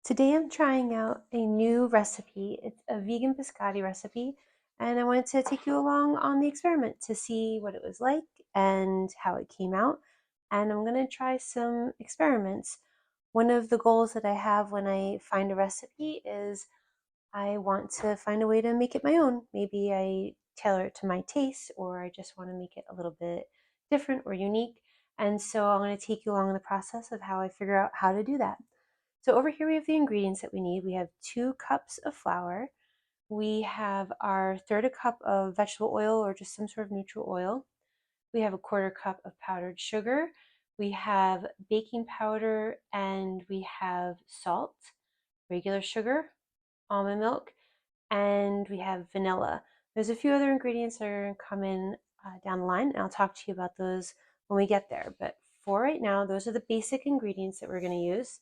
Today I'm trying out a new recipe. It's a vegan biscotti recipe, and I wanted to take you along on the experiment to see what it was like and how it came out. And I'm going to try some experiments. One of the goals that I have when I find a recipe is I want to find a way to make it my own. Maybe I tailor it to my taste, or I just want to make it a little bit different or unique. And so I'm going to take you along in the process of how I figure out how to do that. So over here we have the ingredients that we need. We have 2 cups of flour. We have our third a cup of vegetable oil or just some sort of neutral oil. We have a quarter cup of powdered sugar. We have baking powder and we have salt, regular sugar, almond milk, and we have vanilla. There's a few other ingredients that are going to come in down the line, and I'll talk to you about those when we get there. But for right now, those are the basic ingredients that we're going to use.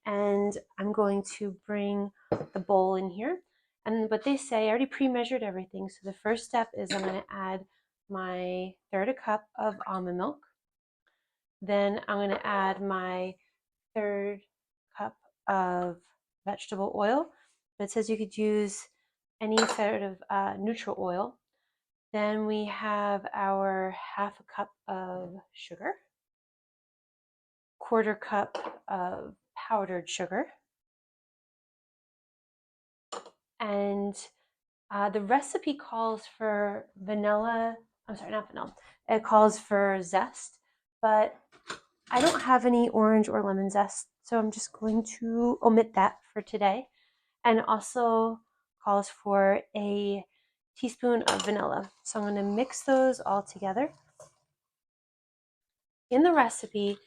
And I'm going to bring the bowl in here. And what they say, I already pre-measured everything. So the first step is I'm going to add my third a cup of almond milk. Then I'm going to add my third cup of vegetable oil. But it says you could use any sort of neutral oil. Then we have our half a cup of sugar, quarter cup of powdered sugar, and the recipe calls for vanilla. I'm sorry, not vanilla. It calls for zest, but I don't have any orange or lemon zest, so I'm just going to omit that for today. And it also calls for a teaspoon of vanilla. So I'm going to mix those all together. In the recipe,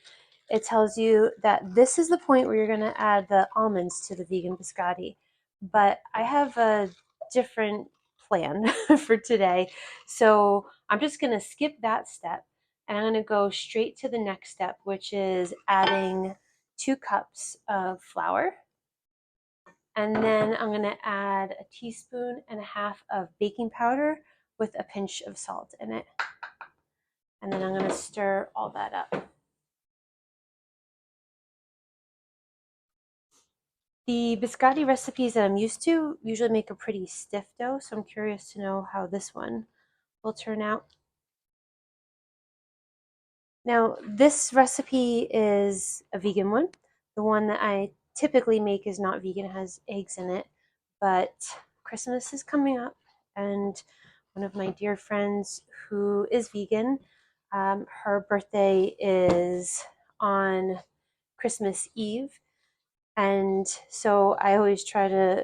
it tells you that this is the point where you're going to add the almonds to the vegan biscotti. But I have a different plan for today. So I'm just going to skip that step and I'm going to go straight to the next step, which is adding 2 cups of flour. And then I'm going to add a teaspoon and a half of baking powder with a pinch of salt in it. And then I'm going to stir all that up. The biscotti recipes that I'm used to usually make a pretty stiff dough, so I'm curious to know how this one will turn out. Now, this recipe is a vegan one. The one that I typically make is not vegan, it has eggs in it, but Christmas is coming up, and one of my dear friends who is vegan, her birthday is on Christmas Eve. And so I always try to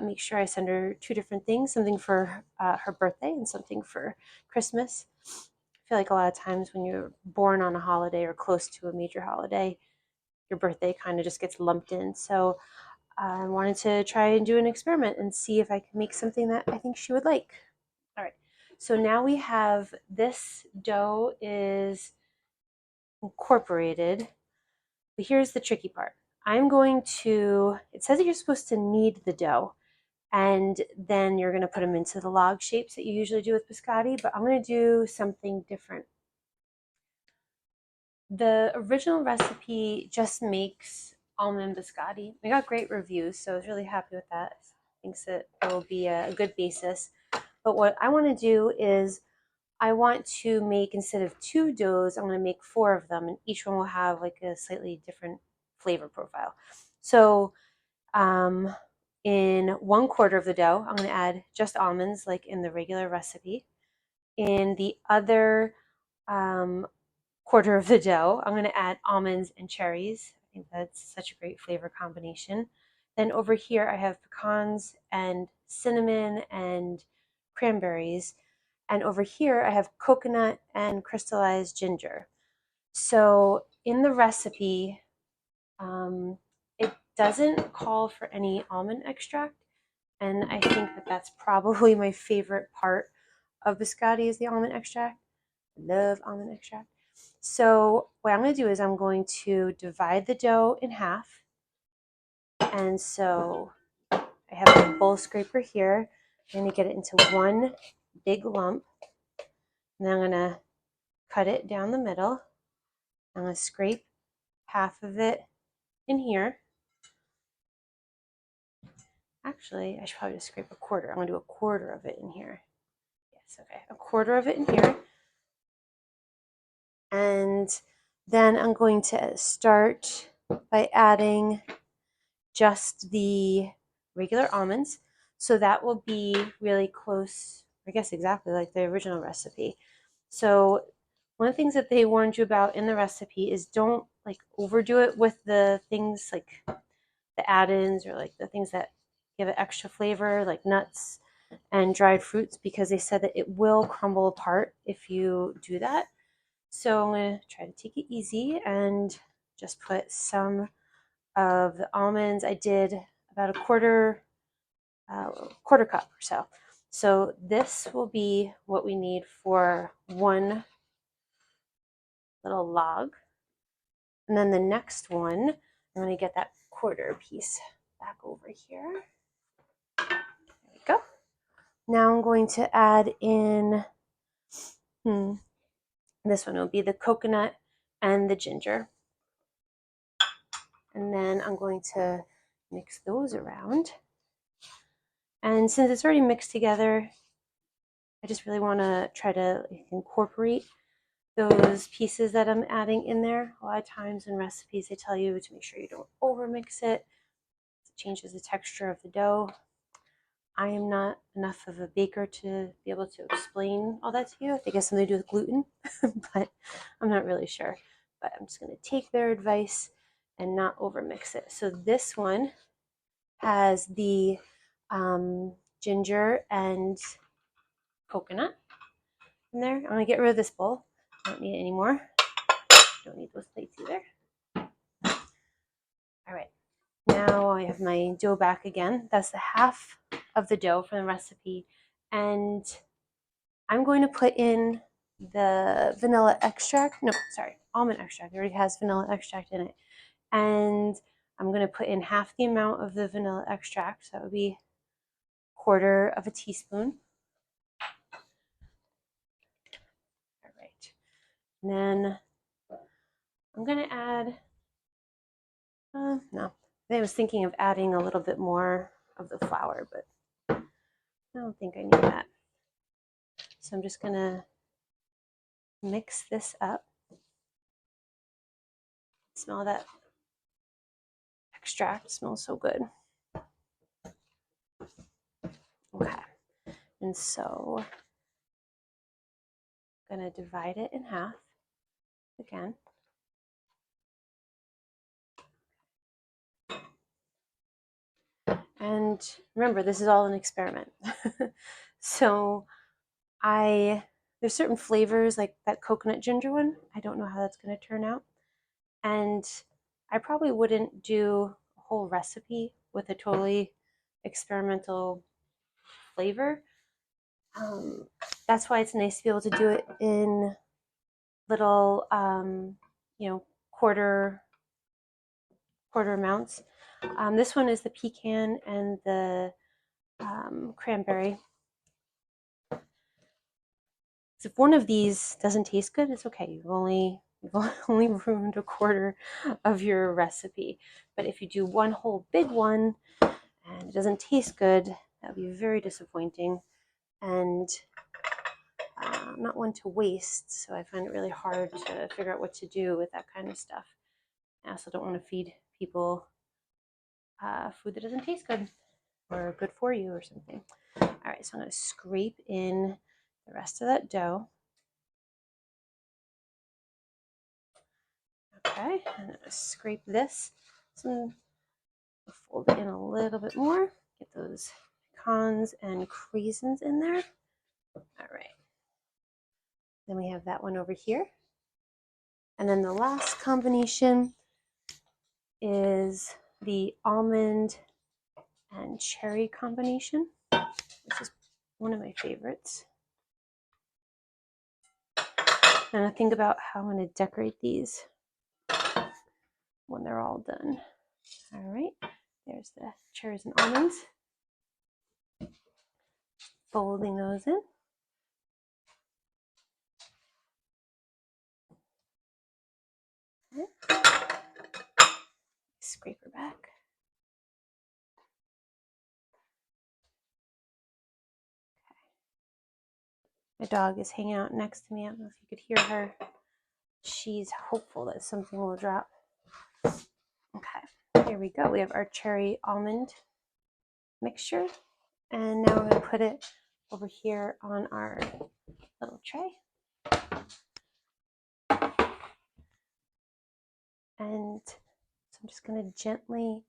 make sure I send her 2 different things, something for her birthday and something for Christmas. I feel like a lot of times when you're born on a holiday or close to a major holiday, your birthday kind of just gets lumped in. So I wanted to try and do an experiment and see if I could make something that I think she would like. All right. So now we have this dough is incorporated. But here's the tricky part. It says that you're supposed to knead the dough and then you're going to put them into the log shapes that you usually do with biscotti, but I'm going to do something different. The original recipe just makes almond biscotti. I got great reviews, so I was really happy with that. Thinks that it will be a good basis. But what I want to do is I want to make, instead of 2 doughs, I'm going to make 4 of them, and each one will have like a slightly different flavor profile. So in 1/4 of the dough, I'm going to add just almonds like in the regular recipe. In the other quarter of the dough, I'm going to add almonds and cherries. I think that's such a great flavor combination. Then over here, I have pecans and cinnamon and cranberries. And over here, I have coconut and crystallized ginger. So in the recipe, it doesn't call for any almond extract. And I think that that's probably my favorite part of biscotti is the almond extract. I love almond extract. So what I'm going to do is I'm going to divide the dough in half. And so I have a bowl scraper here. I'm going to get it into one big lump. And then I'm going to cut it down the middle. I'm going to scrape half of it in here. Actually, I should probably just scrape a quarter. I'm going to do a quarter of it in here. Yes, okay, a quarter of it in here. And then I'm going to start by adding just the regular almonds. So that will be really close, I guess exactly like the original recipe. So one of the things that they warned you about in the recipe is don't like overdo it with the things like the add-ins or like the things that give it extra flavor, like nuts and dried fruits, because they said that it will crumble apart if you do that. So I'm going to try to take it easy and just put some of the almonds. I did about a quarter cup or so. So this will be what we need for one little log. And then the next one, I'm going to get that quarter piece back over here. There we go. Now I'm going to add in, this one will be the coconut and the ginger. And then I'm going to mix those around. And since it's already mixed together, I just really want to try to incorporate those pieces that I'm adding in there. A lot of times in recipes, they tell you to make sure you don't overmix it. It changes the texture of the dough. I am not enough of a baker to be able to explain all that to you. I think it has something to do with gluten, but I'm not really sure. But I'm just going to take their advice and not overmix it. So this one has the ginger and coconut in there. I'm going to get rid of this bowl. I don't need it anymore. Don't need those plates either. All right. Now I have my dough back again. That's the half of the dough from the recipe. And I'm going to put in the vanilla extract. No, sorry, almond extract. It already has vanilla extract in it. And I'm going to put in half the amount of the vanilla extract. So that would be a quarter of a teaspoon. All right. And then I'm going to add, no, I was thinking of adding a little bit more of the flour, but I don't think I need that. So I'm just going to mix this up. Smell that extract, it smells so good. Okay, and so I'm going to divide it in half again. And remember, this is all an experiment. So there's certain flavors like that coconut ginger one. I don't know how that's going to turn out. And I probably wouldn't do a whole recipe with a totally experimental flavor. That's why it's nice to be able to do it in little, quarter amounts. This one is the pecan and the cranberry. So if one of these doesn't taste good, it's okay. You've only ruined a quarter of your recipe. But if you do one whole big one and it doesn't taste good, that would be very disappointing. And I'm not one to waste, so I find it really hard to figure out what to do with that kind of stuff. I also don't want to feed people food that doesn't taste good or good for you or something. All right, so I'm going to scrape in the rest of that dough. Okay, and I'm going to scrape this. So fold it in a little bit more. Get those pecans and craisins in there. All right. Then we have that one over here. And then the last combination is the almond and cherry combination, which is one of my favorites. And I think about how I'm going to decorate these when they're all done. All right, there's the cherries and almonds. Folding those in. Okay. Scrape her back. My dog is hanging out next to me. I don't know if you could hear her. She's hopeful that something will drop. Okay, here we go. We have our cherry almond mixture. And now we're going to put it over here on our little tray. And so I'm just going to gently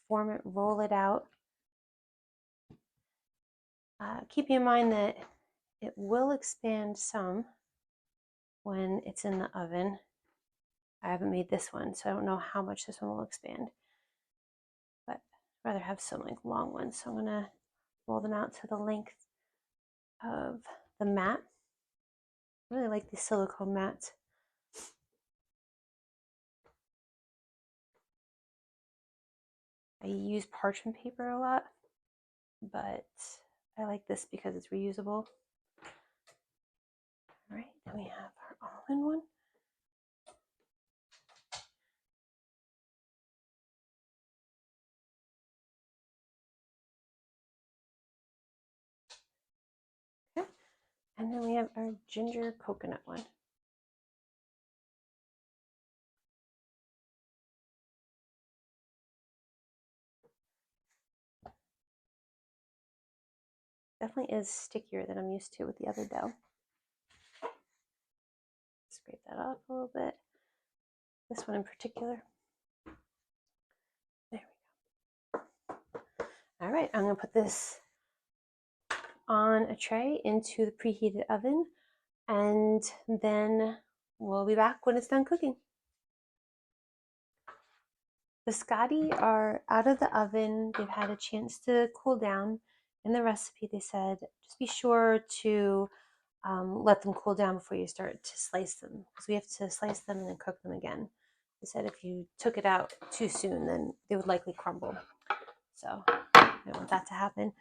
form it, roll it out. Keep in mind that it will expand some when it's in the oven. I haven't made this one, so I don't know how much this one will expand. But I'd rather have some like long ones. So I'm going to roll them out to the length of the mat. I really like these silicone mats. I use parchment paper a lot, but I like this because it's reusable. All right, then we have our almond one. Okay, and then we have our ginger coconut one. Definitely is stickier than I'm used to with the other dough. Scrape that off a little bit. This one in particular. There we go. All right, I'm going to put this on a tray into the preheated oven, and then we'll be back when it's done cooking. Biscotti are out of the oven. They've had a chance to cool down. In the recipe, they said just be sure to let them cool down before you start to slice them, because we have to slice them and then cook them again. They said if you took it out too soon, then they would likely crumble. So I don't want that to happen.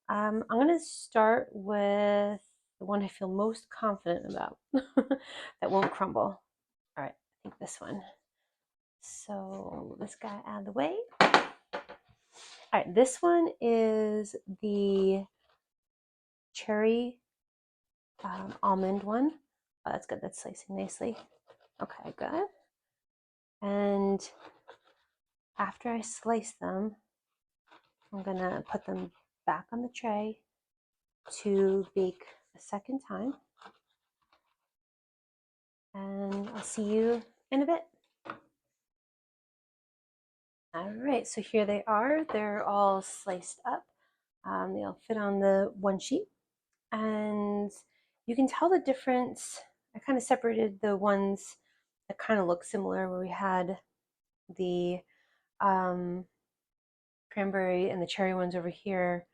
I'm going to start with the one I feel most confident about that won't crumble. All right, I think this one. So this guy out of the way. All right, this one is the cherry almond one. Oh, that's good. That's slicing nicely. Okay, good. And after I slice them, I'm gonna put them back on the tray to bake a second time. And I'll see you in a bit. All right, so here they are. They're all sliced up. They all fit on the one sheet. And you can tell the difference. I kind of separated the ones that kind of look similar, where we had the cranberry and the cherry ones over here.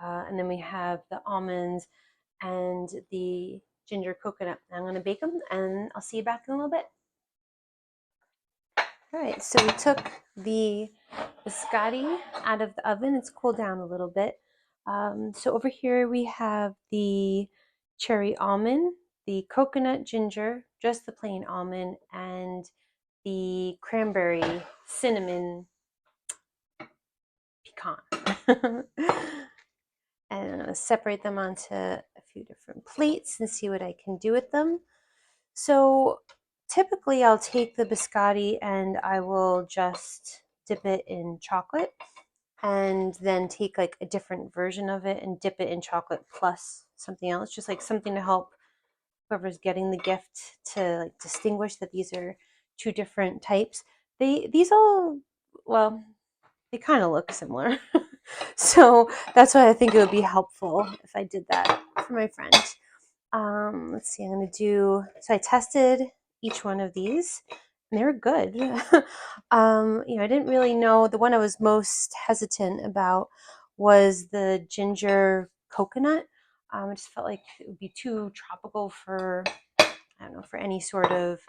And then we have the almonds and the ginger coconut. I'm going to bake them, and I'll see you back in a little bit. All right, so we took the biscotti out of the oven. It's cooled down a little bit. So over here we have the cherry almond, the coconut ginger, just the plain almond, and the cranberry cinnamon pecan. And I'm going to separate them onto a few different plates and see what I can do with them. So typically I'll take the biscotti and I will just dip it in chocolate, and then take like a different version of it and dip it in chocolate plus something else, just like something to help whoever's getting the gift to like distinguish that these are two different types. These all, well, they kind of look similar. So that's why I think it would be helpful if I did that for my friend. Let's see, I'm going to do, so I tested each one of these and they were good. I didn't really know, the one I was most hesitant about was the ginger coconut. I just felt like it would be too tropical for, I don't know, for any sort of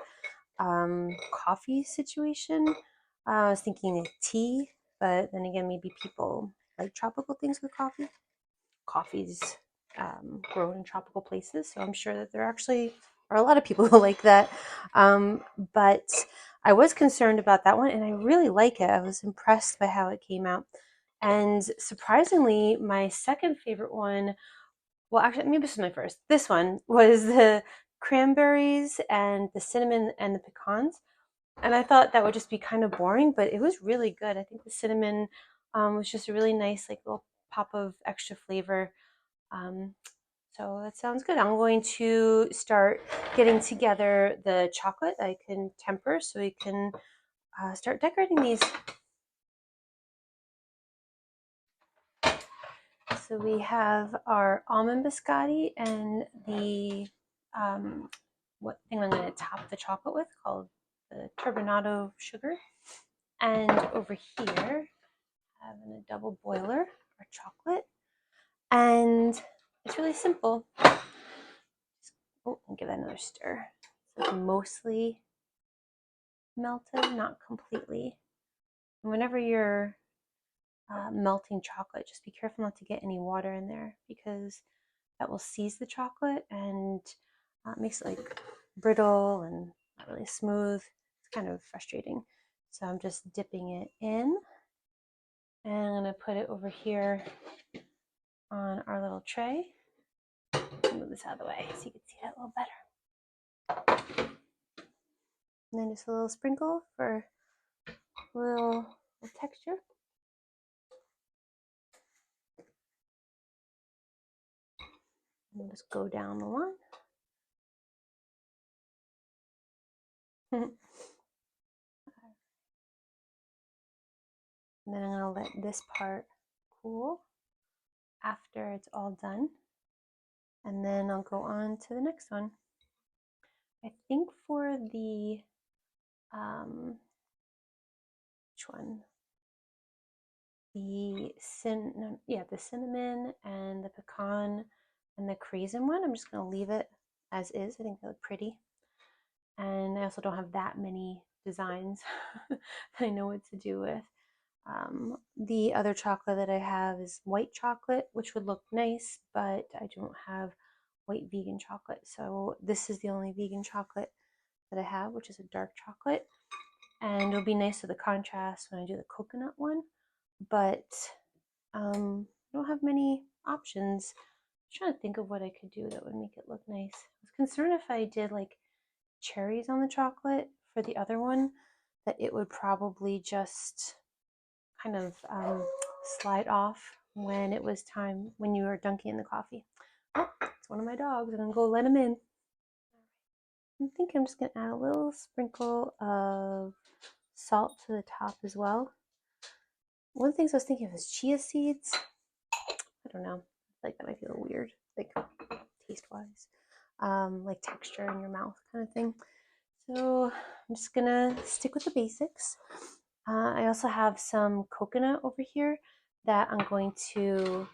coffee situation. I was thinking tea, but then again, maybe people like tropical things with coffee. Coffee's grown in tropical places, so I'm sure that there actually are a lot of people who like that. But I was concerned about that one, and I really like it. I was impressed by how it came out. And surprisingly, my second favorite one well, actually, maybe this was my first. This one was the cranberries and the cinnamon and the pecans. And I thought that would just be kind of boring, but it was really good. I think the cinnamon was just a really nice, like little pop of extra flavor. Um, so that sounds good. I'm going to start getting together the chocolate that I can temper so we can start decorating these. So we have our almond biscotti and the what thing I'm going to top the chocolate with called the turbinado sugar. And over here, having a double boiler for chocolate. And it's really simple. Oh, and give that another stir. So it's mostly melted, not completely. And whenever you're melting chocolate, just be careful not to get any water in there because that will seize the chocolate and makes it like brittle and not really smooth. It's kind of frustrating. So I'm just dipping it in and I'm going to put it over here on our little tray. Move this out of the way so you can see that a little better. And then just a little sprinkle for a little texture. And we'll just go down the line. And then I'm going to let this part cool after it's all done. And then I'll go on to the next one. I think for the, which one? The cinnamon and the pecan and the craisin one, I'm just going to leave it as is. I think they look pretty. And I also don't have that many designs that I know what to do with. The other chocolate that I have is white chocolate, which would look nice, but I don't have white vegan chocolate. So this is the only vegan chocolate that I have, which is a dark chocolate. And it'll be nice with the contrast when I do the coconut one. But I don't have many options. I'm trying to think of what I could do that would make it look nice. I was concerned if I did like cherries on the chocolate for the other one, that it would probably just kind of slide off when it was time when you were dunking in the coffee. Oh, it's one of my dogs. I'm gonna go let him in. I think I'm just gonna add a little sprinkle of salt to the top as well. One of the things I was thinking of is chia seeds. I don't know. I feel like that might be a little weird, like taste wise, like texture in your mouth kind of thing. So I'm just gonna stick with the basics. I also have some coconut over here that I'm going to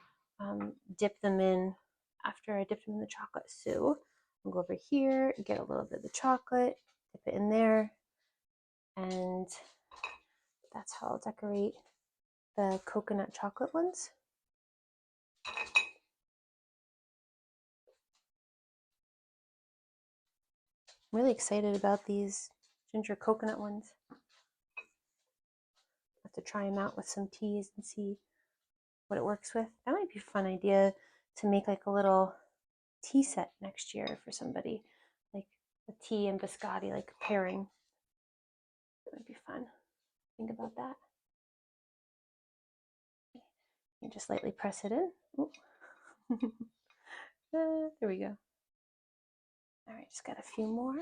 dip them in after I dip them in the chocolate. So I'll go over here, get a little bit of the chocolate, dip it in there, and that's how I'll decorate the coconut chocolate ones. I'm really excited about these ginger coconut ones. I have to try them out with some teas and see what it works with. That might be a fun idea to make like a little tea set next year for somebody, like a tea and biscotti, like pairing. That would be fun. Think about that. You just lightly press it in. There we go. All right, just got a few more.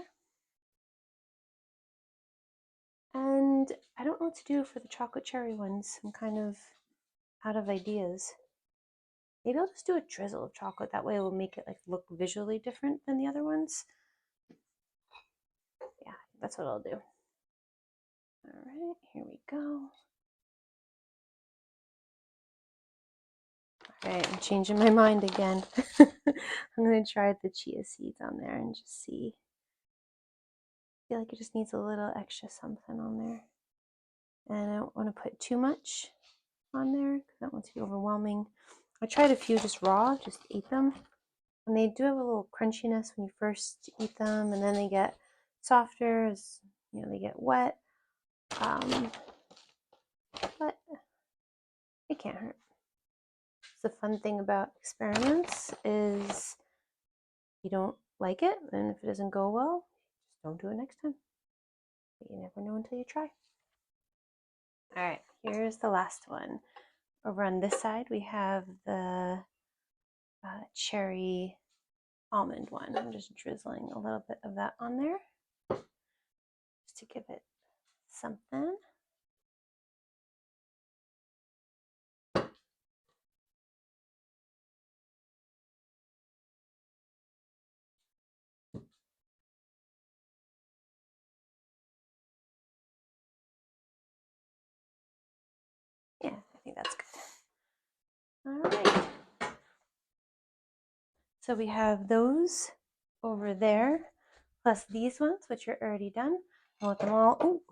And I don't know what to do for the chocolate cherry ones. I'm kind of out of ideas. Maybe I'll just do a drizzle of chocolate. That way it will make it like look visually different than the other ones. Yeah, that's what I'll do. All right, here we go. All right, I'm changing my mind again. I'm going to try the chia seeds on there and just see. I feel like it just needs a little extra something on there. And I don't want to put too much on there because I don't want it to be overwhelming. I tried a few just raw, just ate them. And they do have a little crunchiness when you first eat them, and then they get softer as they get wet. But it can't hurt. The fun thing about experiments is you don't like it, and if it doesn't go well, just don't do it next time. But you never know until you try. All right, here's the last one. Over on this side, we have the cherry almond one. I'm just drizzling a little bit of that on there just to give it something. Yeah, I think that's good. All right. So we have those over there, plus these ones, which are already done. I'll let them all, ooh.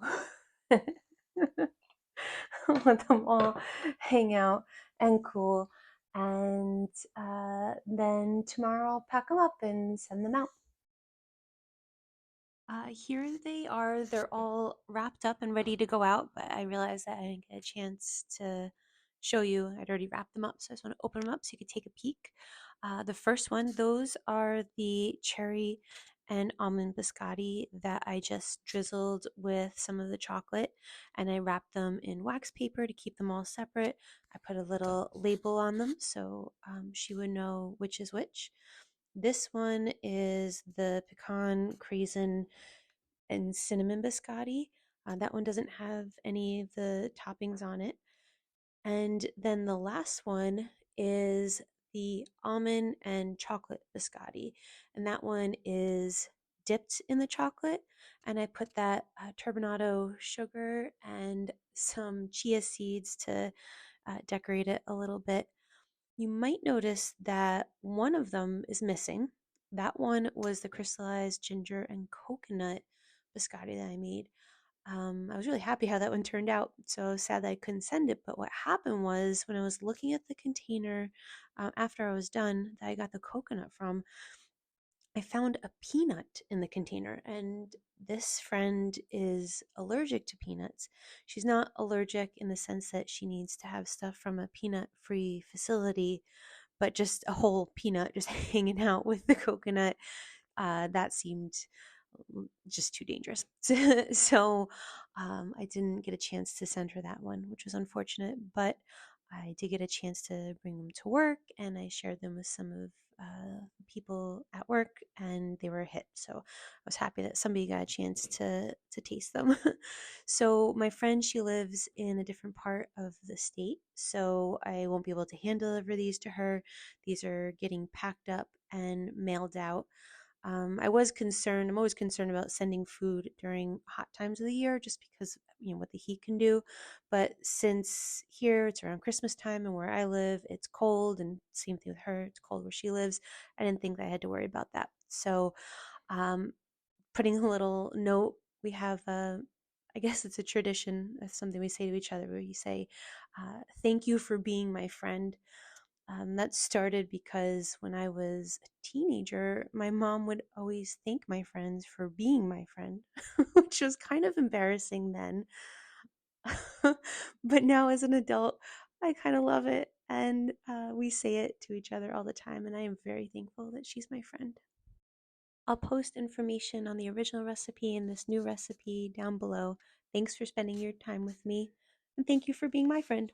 Let them all hang out and cool. And then tomorrow I'll pack them up and send them out. Here they are. They're all wrapped up and ready to go out, but I realized that I didn't get a chance to show you. I'd already wrapped them up, so I just want to open them up so you could take a peek. The first one, those are the cherry and almond biscotti that I just drizzled with some of the chocolate, and I wrapped them in wax paper to keep them all separate. I put a little label on them so she would know which is which. This one is the pecan craisin and cinnamon biscotti. That one doesn't have any of the toppings on it. And then the last one is the almond and chocolate biscotti. And that one is dipped in the chocolate. And I put that turbinado sugar and some chia seeds to decorate it a little bit. You might notice that one of them is missing. That one was the crystallized ginger and coconut biscotti that I made. I was really happy how that one turned out. So sad that I couldn't send it. But what happened was when I was looking at the container after I was done that I got the coconut from, I found a peanut in the container. And this friend is allergic to peanuts. She's not allergic in the sense that she needs to have stuff from a peanut free facility, but just a whole peanut just hanging out with the coconut, that seemed just too dangerous. So I didn't get a chance to send her that one, which was unfortunate, but I did get a chance to bring them to work and I shared them with some of people at work and they were a hit. So I was happy that somebody got a chance to taste them. So my friend, she lives in a different part of the state, so I won't be able to hand deliver these to her. These are getting packed up and mailed out. I was concerned. I'm always concerned about sending food during hot times of the year, just because what the heat can do. But since here it's around Christmas time, and where I live, it's cold, and same thing with her, it's cold where she lives. I didn't think that I had to worry about that. So, um, putting a little note, we have a. I guess it's a tradition. It's something we say to each other, where you say, "Thank you for being my friend." That started because when I was a teenager, my mom would always thank my friends for being my friend, which was kind of embarrassing then. But now as an adult, I kind of love it. And we say it to each other all the time. And I am very thankful that she's my friend. I'll post information on the original recipe and this new recipe down below. Thanks for spending your time with me. And thank you for being my friend.